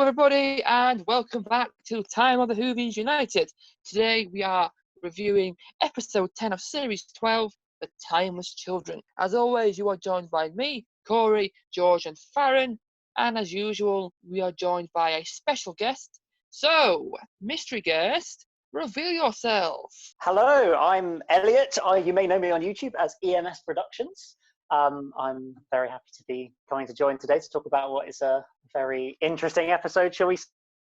everybody, and welcome back to Time of the Whovians United. Today we are reviewing episode 10 of series 12, The Timeless Children. As always, you are joined by me, Corey, George and Farren, and as usual, we are joined by a special guest. So, mystery guest, reveal yourself. Hello, I'm Elliott. You may know me on YouTube as EMS Productions. I'm very happy to be coming to join today to talk about what is a very interesting episode, shall we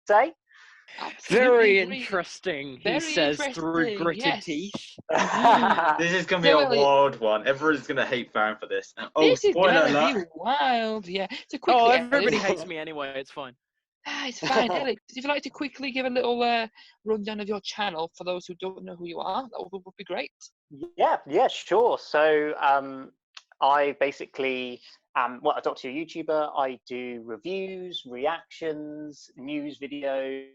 say? Very interesting, he says through gritted teeth. This is going to be a wild one. Everyone's going to hate Farren for this. This is going to be wild, yeah. So quickly, everybody hates me anyway, it's fine. It's fine, Elliott. If you'd like to quickly give a little rundown of your channel for those who don't know who you are, that would be great. Yeah, sure. So I basically am a Doctor Who YouTuber. I do reviews, reactions, news videos.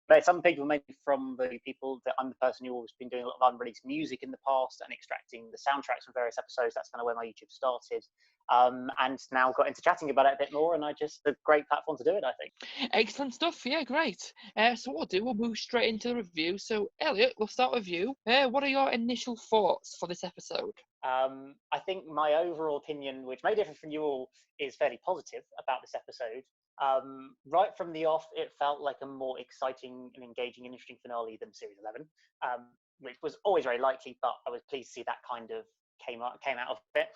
But some people may be from the people that I'm the person who's always been doing a lot of unreleased music in the past and extracting the soundtracks from various episodes. That's kind of where my YouTube started. And now got into chatting about it a bit more, and a great platform to do it, I think. Excellent stuff, yeah, great. So what we'll move straight into the review. So, Elliott, we'll start with you. What are your initial thoughts for this episode? I think my overall opinion, which may differ from you all, is fairly positive about this episode. Right from the off, it felt like a more exciting and engaging and interesting finale than Series 11, which was always very likely, but I was pleased to see that kind of came out of it.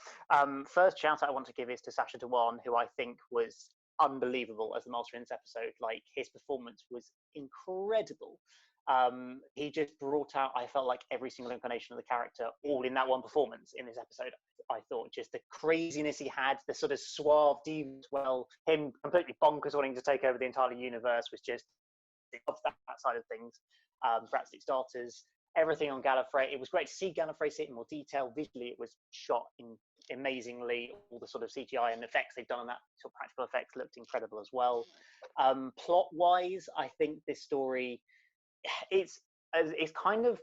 First shout out I want to give is to Sacha Dhawan, who I think was unbelievable as the Master in this episode. Like, his performance was incredible. He just brought out, I felt like, every single incarnation of the character all in that one performance in this episode. I thought just the craziness he had, the sort of suave diva as well, him completely bonkers wanting to take over the entire universe was just of that side of things. For absolute starters, everything on Gallifrey, it was great to see Gallifrey see it in more detail. Visually, it was shot amazingly. All the sort of CGI and effects they've done on that, sort of practical effects, looked incredible as well. Plot-wise, I think this story, it's kind of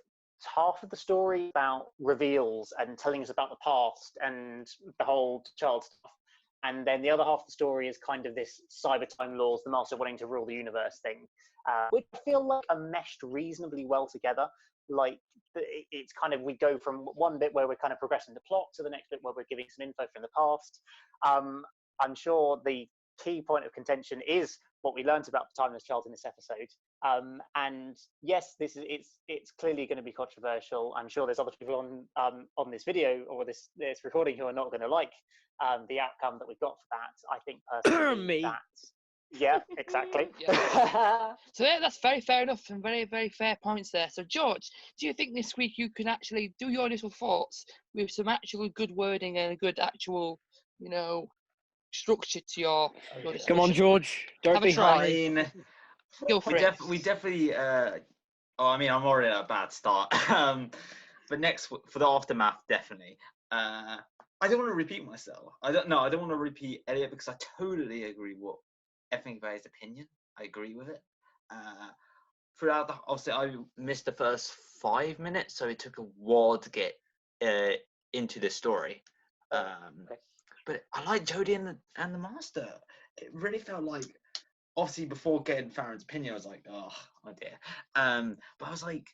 half of the story about reveals and telling us about the past and the whole child stuff, and then the other half of the story is kind of this cyber time laws, the Master wanting to rule the universe thing, which I feel like are meshed reasonably well together. Like, it's kind of, we go from one bit where we're kind of progressing the plot to the next bit where we're giving some info from the past. I'm sure the key point of contention is what we learned about the timeless child in this episode. And yes, it's clearly going to be controversial. I'm sure there's other people on this video or this recording who are not going to like the outcome that we've got for that. I think personally yeah, exactly. Yeah. So yeah, that's very fair enough and very, very fair points there. So George, do you think this week you can actually do your initial thoughts with some actual good wording and a good actual, structure to your discussion? Come on, George. Don't be high. I mean, we definitely. I'm already at a bad start. But next for the aftermath, definitely. I don't want to repeat myself. I don't want to repeat Elliott because I totally agree with everything about his opinion. I agree with it. Throughout obviously, I missed the first 5 minutes, so it took a while to get into the story. But I like Jodie and the Master. It really felt like, obviously, before getting Farren's opinion, I was like, oh dear. But I was like,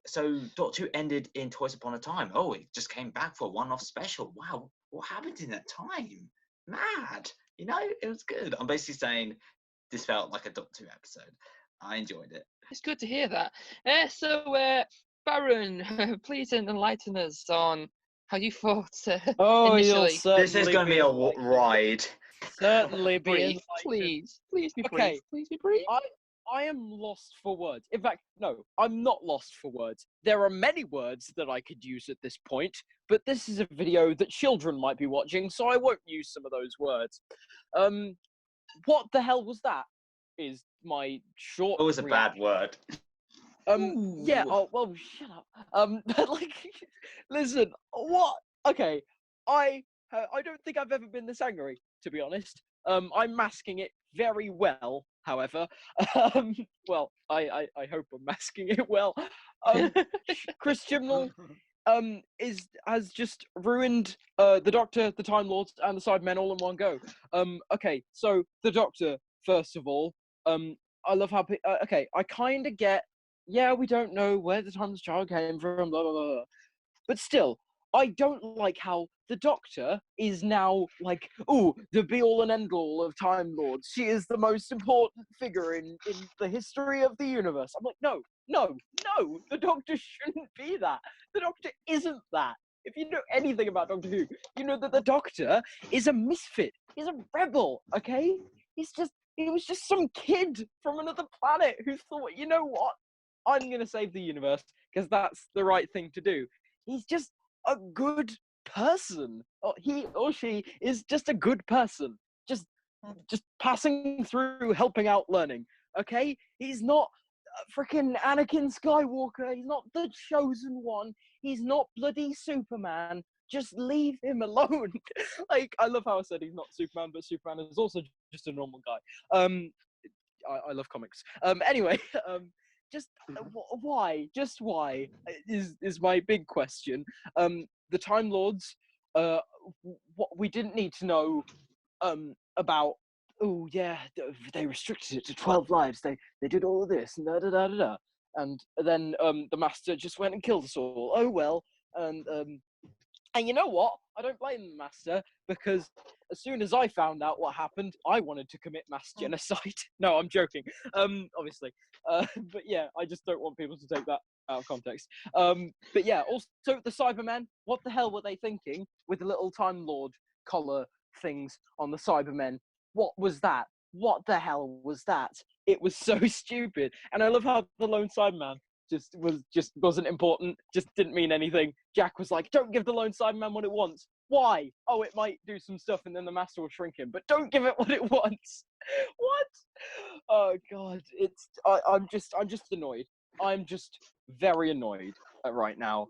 so Doctor Who ended in Twice Upon a Time. Oh, it just came back for a one-off special. Wow, what happened in that time? Mad. It was good. I'm basically saying this felt like a Doctor Who episode. I enjoyed it. It's good to hear that. So, Farren, please enlighten us on how you thought initially. This is going to be a ride. Certainly be. Please be brief. Please be brief. I am lost for words. In fact, no, I'm not lost for words. There are many words that I could use at this point, but this is a video that children might be watching, so I won't use some of those words. What the hell was that? Is my short. It was a bad word. Yeah. Oh well, shut up. But listen. What? Okay. I don't think I've ever been this angry, to be honest. I'm masking it very well, however. Well, I hope I'm masking it well. Chris Chibnall has just ruined the Doctor, the Time Lords, and the Cybermen all in one go. Okay, so the Doctor, first of all, I love how okay, I kind of get, yeah, we don't know where the Timeless Child came from, blah blah blah, but still, I don't like how the Doctor is now like, oh, the be all and end all of Time Lords. She is the most important figure in the history of the universe. I'm like, no, the Doctor shouldn't be that. The Doctor isn't that. If you know anything about Doctor Who, you know that the Doctor is a misfit. He's a rebel, okay? He was just some kid from another planet who thought, you know what? I'm going to save the universe because that's the right thing to do. He's just a good person. He or she is just a good person. Just passing through, helping out, learning. Okay? He's not freaking Anakin Skywalker. He's not the chosen one. He's not bloody Superman. Just leave him alone. Like, I love how I said he's not Superman, but Superman is also just a normal guy. I love comics. Anyway, just why? Just why is my big question. The Time Lords. What we didn't need to know. About. Oh yeah, they restricted it to 12 lives. They did all of this and da da da da da. And then the Master just went and killed us all. Oh well. And you know what? I don't blame the Master, because as soon as I found out what happened, I wanted to commit mass genocide. No, I'm joking. Obviously. But yeah, I just don't want people to take that out of context. But yeah, also the Cybermen, what the hell were they thinking with the little Time Lord collar things on the Cybermen? What was that? What the hell was that? It was so stupid. And I love how the lone Cyberman just wasn't important, just didn't mean anything. Jack was like, don't give the lone Cyberman what it wants. Why? Oh, it might do some stuff and then the Master will shrink him, but don't give it what it wants. What? Oh god, I'm just annoyed. I'm just very annoyed right now.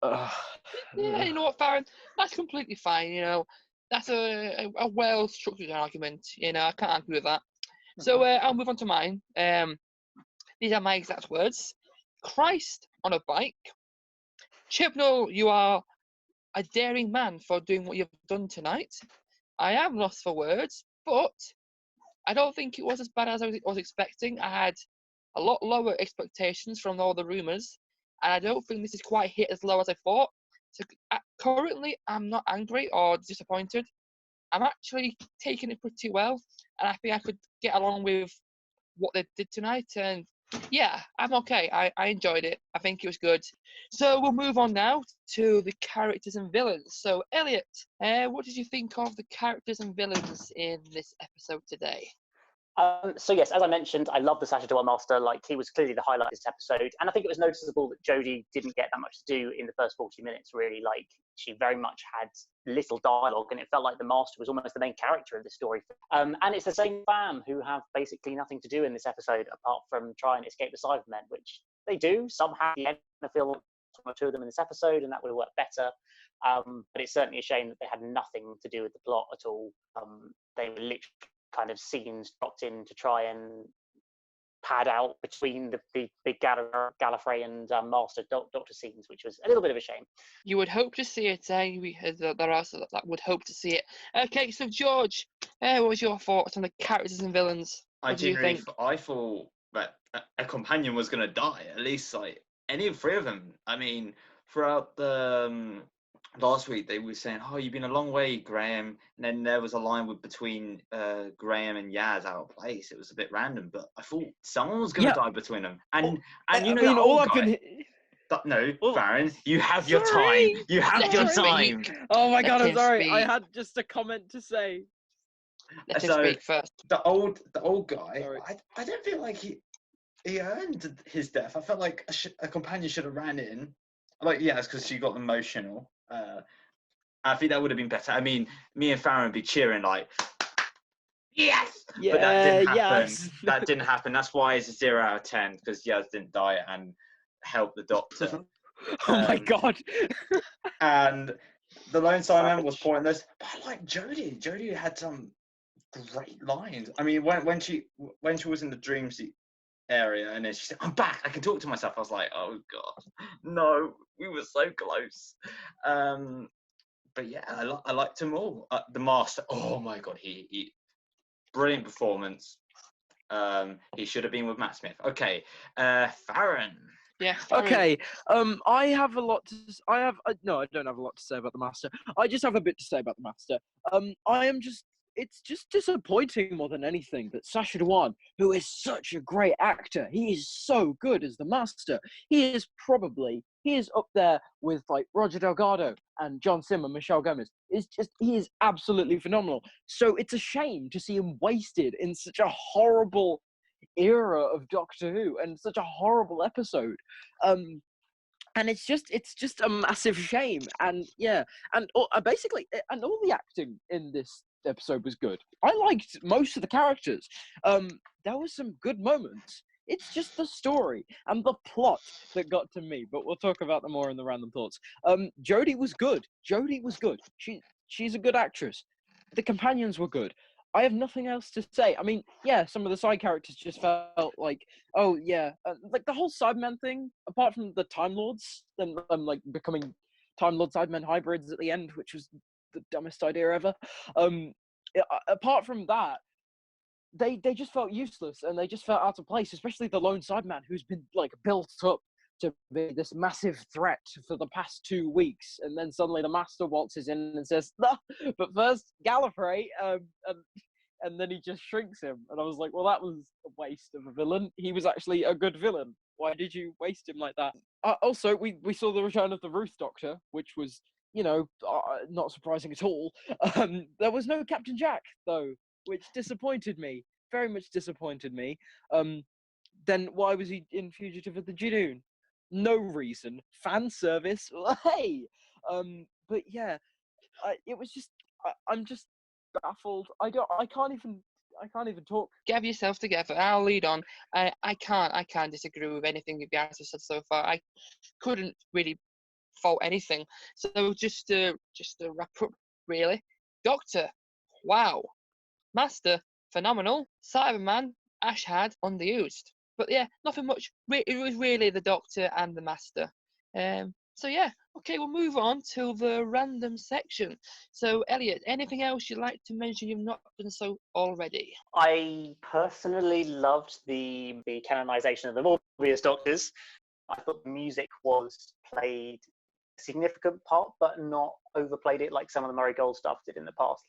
Yeah, you know what, Farren? That's completely fine, you know. That's a well-structured argument, you know, I can't argue with that. So I'll move on to mine. These are my exact words. Christ on a bike. Chibnall, you are a daring man for doing what you've done tonight. I am lost for words, but I don't think it was as bad as I was expecting. I had a lot lower expectations from all the rumours, and I don't think this is quite hit as low as I thought. So currently, I'm not angry or disappointed. I'm actually taking it pretty well, and I think I could get along with what they did tonight. And yeah, I'm okay. I enjoyed it. I think it was good. So we'll move on now to the characters and villains. So Elliott, what did you think of the characters and villains in this episode today? So yes, as I mentioned, I love the Sacha Dhawan Master. Like, he was clearly the highlight of this episode, and I think it was noticeable that Jodie didn't get that much to do in the first 40 minutes. Really, like, she very much had little dialogue, and it felt like the Master was almost the main character of the story. And it's the same fam who have basically nothing to do in this episode apart from try and escape the Cybermen, which they do somehow. I feel one or two of them in this episode, and that would have worked better. But it's certainly a shame that they had nothing to do with the plot at all. They were literally kind of scenes dropped in to try and pad out between the big Gallifrey and Master Doctor scenes, which was a little bit of a shame. You would hope to see it, eh? There are some that would hope to see it. Okay, so George, what was your thoughts on the characters and villains? I thought that a companion was going to die, at least like any of three of them. I mean, throughout the last week they were saying, "Oh, you've been a long way, Graham," and then there was a line between Graham and Yaz out of place. It was a bit random, but I thought someone was going to die between them. And you know, I mean, all I've been. No, Farren, you have your time. You have your time. Oh my god, I'm sorry. I had just a comment to say. Let him speak first. The old guy. I don't feel like he earned his death. I felt like a companion should have ran in. Like, yeah, it's because she got emotional. I think that would have been better. I mean, me and Farren would be cheering like, yes! Yeah, but that didn't happen. Yes. That didn't happen. That's why it's a 0 out of 10, because Yaz didn't die and help the Doctor. Oh my god! And the lone Cyberman was pointless. But I like Jodie. Jodie had some great lines. I mean, when she was in the dream area and then she said, "I'm back. I can talk to myself." I was like, "Oh god, no, we were so close." But yeah, I liked them all. The Master. Oh my god, he brilliant performance. He should have been with Matt Smith. Okay, Farren. Yeah. Farren. Okay. I have a lot to. No, I don't have a lot to say about the Master. I just have a bit to say about the Master. I am just. It's just disappointing more than anything that Sacha Dhawan, who is such a great actor, he is so good as the Master. He is up there with like Roger Delgado and John Sim and Michelle Gomez. He is absolutely phenomenal. So it's a shame to see him wasted in such a horrible era of Doctor Who and such a horrible episode. And it's just a massive shame. And yeah, and basically, and all the acting in this episode was good. I liked most of the characters. There was some good moments. It's just the story and the plot that got to me, but we'll talk about them more in the random thoughts. Jodie was good. She's a good actress. The companions were good. I have nothing else to say. I mean, yeah, some of the side characters just felt like, oh yeah, like the whole Cybermen thing. Apart from the Time Lords, then like becoming Time Lord Cybermen hybrids at the end, which was the dumbest idea ever. Apart from that, they just felt useless and they just felt out of place. Especially the lone Cyberman, who's been like built up to be this massive threat for the past 2 weeks, and then suddenly the Master waltzes in and says, "No, but first Gallifrey," and then he just shrinks him. And I was like, well, that was a waste of a villain. He was actually a good villain. Why did you waste him like that? Also, we saw the return of the Ruth Doctor, which was, not surprising at all. There was no Captain Jack, though, which disappointed me. Very much disappointed me. Then why was he in Fugitive of the Junoon? No reason. Fan service. Hey. But yeah, it was just. I'm just baffled. I can't even talk. Get yourself together. I'll lead on. I can't disagree with anything you guys have said so far. I couldn't really fault anything. So just to wrap up, really. Doctor, wow. Master, phenomenal. Cyberman, Ash had underused. But yeah, nothing much. It was really the Doctor and the Master. So yeah, okay, we'll move on to the random section. So Elliott, anything else you'd like to mention you've not done so already? I personally loved the canonization of the Morbius Doctors. I thought the music was played a significant part, but not overplayed it like some of the Murray Gold stuff did in the past.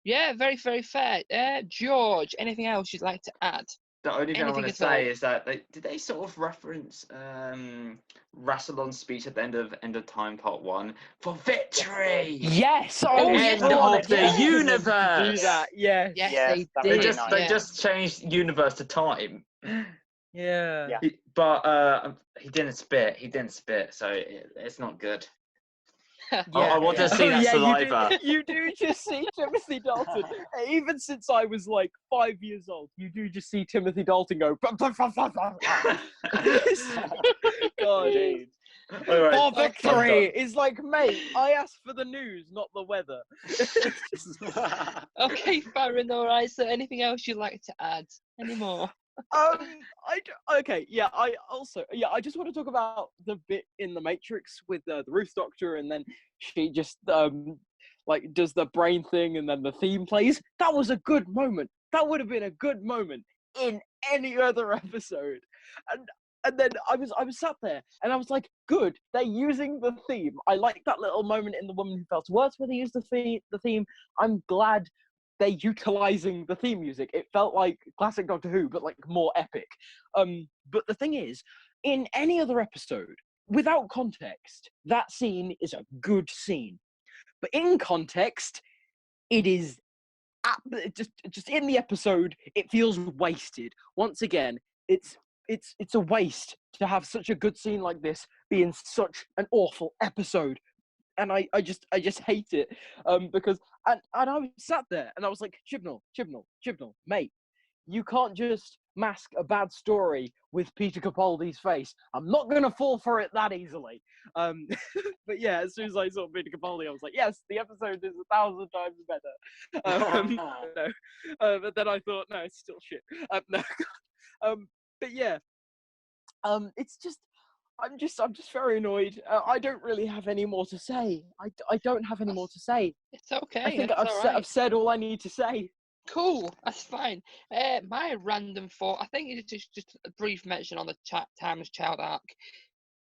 Yeah, very, very fair. George, anything else you'd like to add? The only thing I want to say is that did they sort of reference Rassilon's speech at the end of Time Part 1 for victory? Yes, end of the universe. Do that. Yes, they did. They just changed universe to time. Yeah. But he didn't spit. So it's not good. I want to see that saliva. You do just see Timothy Dalton. Even since I was like 5 years old, you do just see Timothy Dalton go. God, Indeed. For victory is like, mate, I asked for the news, not the weather. Okay, Farren, all right. So anything else you'd like to add? Any more? I just want to talk about the bit in the Matrix with the Ruth Doctor, and then she just does the brain thing, and then the theme plays. That was a good moment. That would have been a good moment in any other episode. And then I was sat there, and I was like, good, they're using the theme. I like that little moment in The Woman Who Fell to Earth where they used the theme. I'm glad they're utilizing the theme music. It felt like classic Doctor Who, but like more epic. But the thing is, in any other episode, without context, that scene is a good scene. But in context, it is just in the episode, it feels wasted. Once again, it's a waste to have such a good scene like this be in such an awful episode. And I just hate it, because and I was sat there and I was like, Chibnall, mate, you can't just mask a bad story with Peter Capaldi's face. I'm not gonna fall for it that easily. But yeah, as soon as I saw Peter Capaldi, I was like, yes, the episode is 1,000 times better. But then I thought, no, it's still shit. But yeah, it's just. I'm just very annoyed. I don't really have any more to say. I don't have any more to say. It's okay. I think I've said all I need to say. Cool, that's fine. My random thought, I think it's just a brief mention on the Timeless Child arc.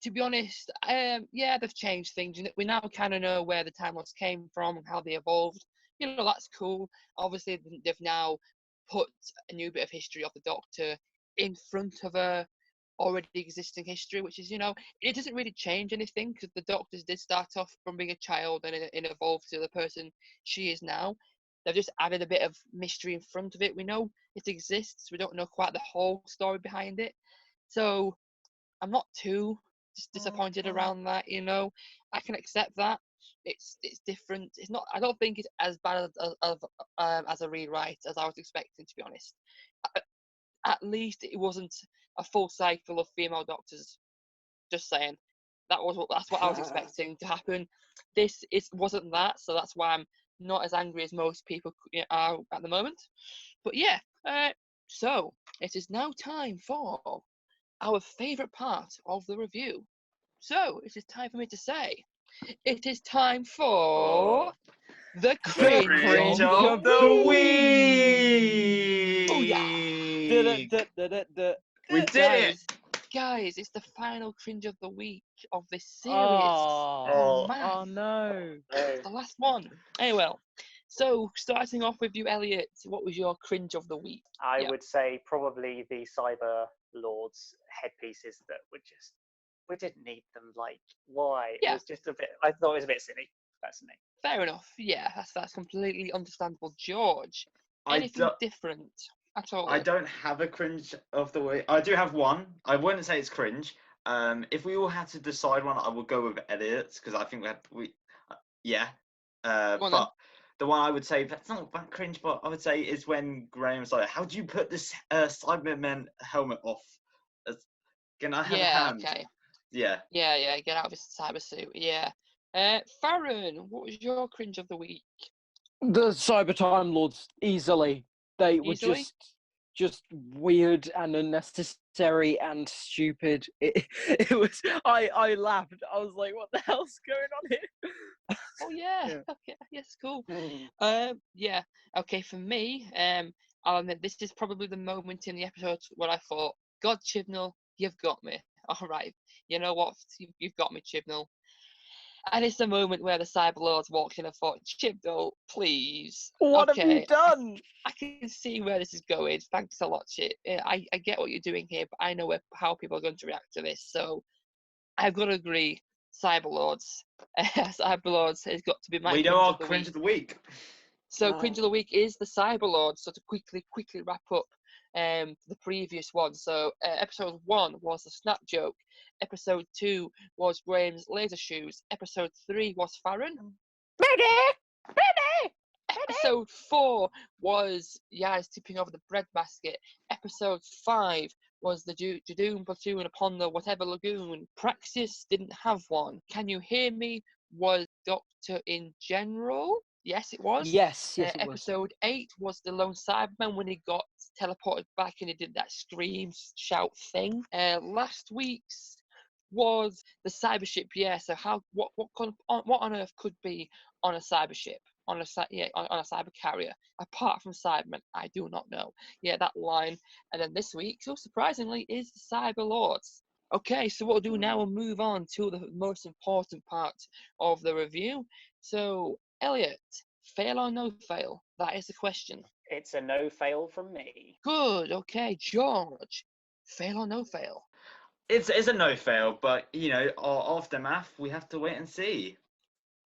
To be honest, yeah, they've changed things. We now kind of know where the Timeless came from and how they evolved. That's cool. Obviously, they've now put a new bit of history of the Doctor in front of a already existing history, which is, it doesn't really change anything because the Doctors did start off from being a child and evolved to the person she is now. They've just added a bit of mystery in front of it. We know it exists. We don't know quite the whole story behind it. So I'm not too disappointed around that. I can accept that. It's different. It's not. I don't think it's as bad as a rewrite as I was expecting, to be honest. At least it wasn't a full cycle of female Doctors. Just saying. That's what I was expecting to happen. This wasn't that, so that's why I'm not as angry as most people are at the moment. But yeah, so it is now time for our favourite part of the review. So it is time for me to say, it is time for the cringe of the week. Oh yeah. We did it. Guys, it's the final cringe of the week of this series. Oh man. No. It's the last one. Anyway, so starting off with you, Elliot, what was your cringe of the week? I would say probably the Cyber Lords headpieces that were just, we didn't need them. Like, why? Yeah. It was just a bit, I thought it was a bit silly, personally. Fair enough. Yeah, that's completely understandable. George, anything different at all? I don't have a cringe of the week. I do have one. I wouldn't say it's cringe. If we all had to decide one, I would go with Elliott's because I think but the one I would say that's not that cringe, but I would say is when Graham's like, "How do you put this Cyberman helmet off? Can I have a hand?" Okay. Yeah. Yeah. Get out of his cyber suit. Yeah. Farren, what was your cringe of the week? The Cyber Time Lords, easily. They were just weird and unnecessary and stupid. It was. I laughed. I was like, "What the hell's going on here?" Oh yeah. Okay. Yes. Cool. Yeah. Okay. For me, I'll admit this is probably the moment in the episode where I thought, "God, Chibnall, you've got me." All right. You know what? You've got me, Chibnall. And it's the moment where the Cyberlords walked in and thought, Chibnall, please. What have you done? I can see where this is going. Thanks a lot, Chip. I get what you're doing here, but I know how people are going to react to this. So I've got to agree, Cyberlords. Cyberlords has got to be my We know our cringe of the week. So cringe of the week is the Cyberlords. So to quickly wrap up the previous one. So episode 1 was the snap joke. Episode 2 was Graham's laser shoes. Episode 3 was Farren. Episode 4 was Yaz tipping over the bread basket. Episode 5 was the Jadoon platoon upon the whatever lagoon. Praxis didn't have one. Can you hear me? Was Doctor in General? Yes, it was. Yes, it was. Episode 8 was the Lone Cyberman when he got teleported back and he did that scream, shout thing. Last week's was the cyber ship. Yeah. So what on earth could be on a cyber ship, on a cyber carrier apart from Cybermen? I do not know. Yeah, that line. And then this week, so surprisingly, is the Cyber Lords. Okay, so what we'll do now, we'll move on to the most important part of the review. So, Elliot, fail or no fail? That is the question. It's a no fail from me. Good. Okay, George, fail or no fail? It's a no fail, but our aftermath, we have to wait and see.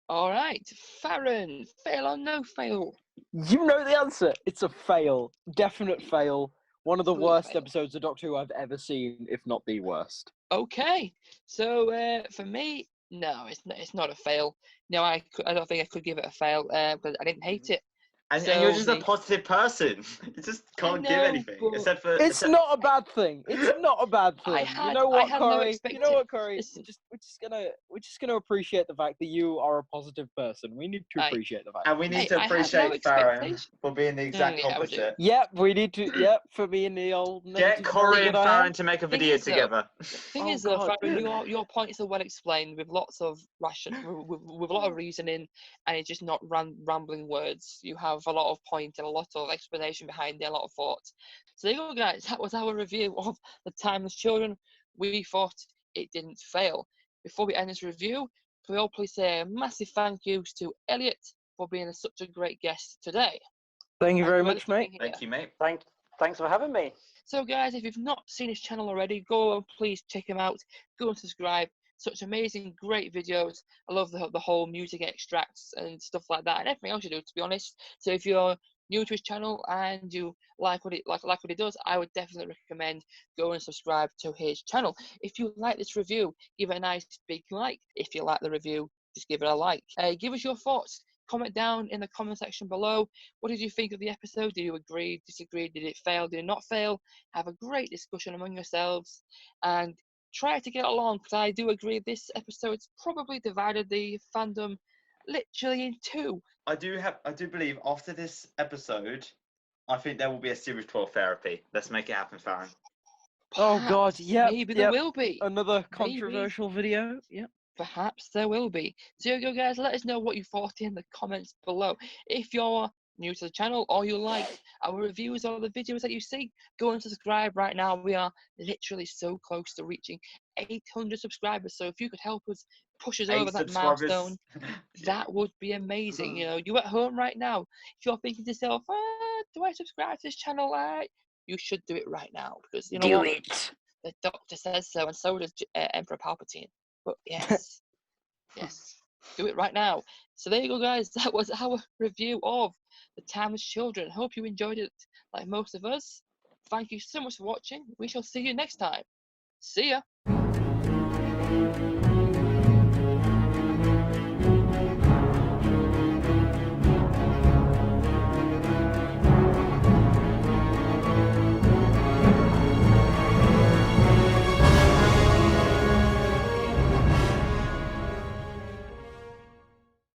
All right, Farren, fail or no fail? You know the answer. It's a fail. Definite fail. One of the worst episodes of Doctor Who I've ever seen, if not the worst. Okay, so for me, no, it's not a fail. No, I don't think I could give it a fail because I didn't hate it. And you're just a positive person. You just can't give anything except for. It's not a bad thing. It's not a bad thing. You know what, Corey? We're just gonna appreciate the fact that you are a positive person. We need to appreciate the fact. And we need to appreciate Farren for being the exact opposite. Yep, we need to. Yep, for being the old. Get Corey and Farren to make a video together. The thing is, though, Farren, your points are well explained with lots of with a lot of reasoning, and it's just not rambling words. You have with a lot of point and a lot of explanation behind it, a lot of thought. So there you go, guys. That was our review of The Timeless Children. We thought it didn't fail. Before we end this review, can we all please say a massive thank yous to Elliott for being such a great guest today. Thank you very much, mate. Thank you, mate. Thanks for having me. So, guys, if you've not seen his channel already, go and please check him out. Go and subscribe. Such amazing, great videos. I love the whole music extracts and stuff like that, and everything else you do, to be honest. So, if you're new to his channel and you like what he does, I would definitely recommend go and subscribe to his channel. If you like this review, give it a nice big like. If you like the review, just give it a like. Give us your thoughts. Comment down in the comment section below. What did you think of the episode? Did you agree, disagree? Did it fail? Did it not fail? Have a great discussion among yourselves and try to get along, because I do agree this episode's probably divided the fandom literally in two. I do believe after this episode, I think there will be a Series 12 therapy. Let's make it happen, Farren. Oh God, yeah. Maybe there will be. Another controversial video. Yep. Perhaps there will be. So you go, guys, let us know what you thought in the comments below. If you're new to the channel or you like our reviews or the videos that you see, go and subscribe right now. We are literally so close to reaching 800 subscribers. So if you could help us push us over that milestone, that would be amazing. You know, you at home right now, if you're thinking to yourself, do I subscribe to this channel? You should do it right now, because you know the doctor says so, and so does Emperor Palpatine. But yes, yes, do it right now. So there you go, guys. That was our review of The Timeless Children. Hope you enjoyed it like most of us. Thank you so much for watching. We shall see you next time. See ya.